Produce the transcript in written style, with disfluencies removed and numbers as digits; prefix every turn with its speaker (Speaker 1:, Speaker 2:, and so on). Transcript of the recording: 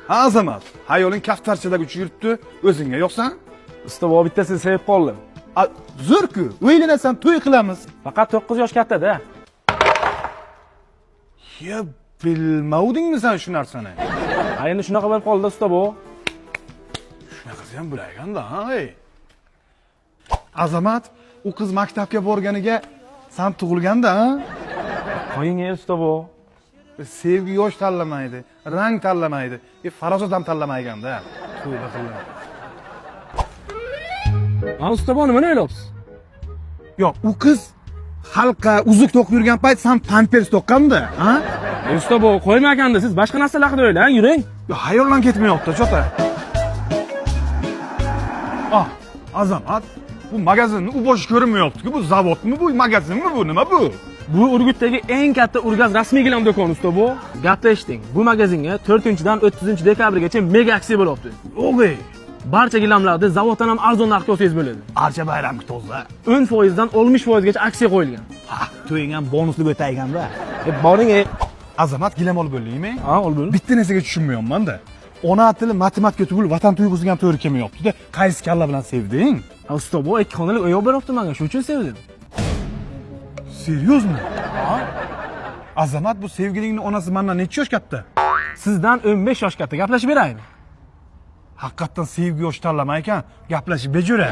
Speaker 1: Azamat, hayoling kaftarchada uch yuribdi, o'zingga yo'qsan?
Speaker 2: Usta, bu bittasini sevib qoldim.
Speaker 1: Zo'r-ku, o'ylanasan, to'y qilamiz.
Speaker 2: Faqat 9 yosh katta-da.
Speaker 1: Ya bilmovdingmi sen shu narsani?
Speaker 2: Ha, endi shunaqa bo'lib qoldi usta bu.
Speaker 1: Shunaqasi ham bo'laganda, ha? Azamat, u qiz maktabga borganiga sen tug'ilganda, ha?
Speaker 2: Qo'ying usta bu.
Speaker 1: Sevgi yosh tanlamaydi, rang tanlamaydi, farosat ham tanlamayganda. To'yda qildim.
Speaker 2: Ha, usta bu nima o'ylayapsiz?
Speaker 1: Yo'q, u qiz xalqqa uzuk to'qib yurgan payt sen pampers to'qqanda, ha?
Speaker 2: Usta bu qo'ymaganda siz boshqa narsalar haqida o'ylang, yuring.
Speaker 1: Yo, hayoldan ketmayapti, chota. Azamat, bu magazinni u boshi ko'rinmayapti-ku, bu zavodmi, bu magazinmi, bu nima bu?
Speaker 2: Bu Urgutdagi eng katta Urgaz rasmiy gilam do'koni usta bu. Gapni eshiting. Bu magazinga 4-dan 30-dekabrgacha mega aksiya bo'lyapti.
Speaker 1: O'g'ey,
Speaker 2: Barcha gilamlarda zavoddan ham arzon narxga olsangiz bo'ladi.
Speaker 1: archa bayramga to'g'ri.
Speaker 2: 10% dan 60% gacha aksiya qo'yilgan.
Speaker 1: Ha, to'ying ham bonusli o'tayganda.
Speaker 2: Boring,
Speaker 1: Azamat, gilam olib bo'ldingmi?
Speaker 2: Ha, ol bo'l.
Speaker 1: Bitta narsaga tushunmayapman-da. Ona tili matematika tugul vatan tuyg'usiga ham to'g'ri kelmayapti-da. Qaysi kalla bilan sevding?
Speaker 2: Ha, usta bu ikki xonali uy olib beryapti menga, shuning uchun sevdim.
Speaker 1: Seryozmi? Ha? Azamat, bu sevgilingning onasi mendan necha yosh katta?
Speaker 2: Sizdan 15 yosh katta. Gaplashib beraymi?
Speaker 1: Haqiqatan sevgi yosh tanlamay ekan, gaplashib bejura.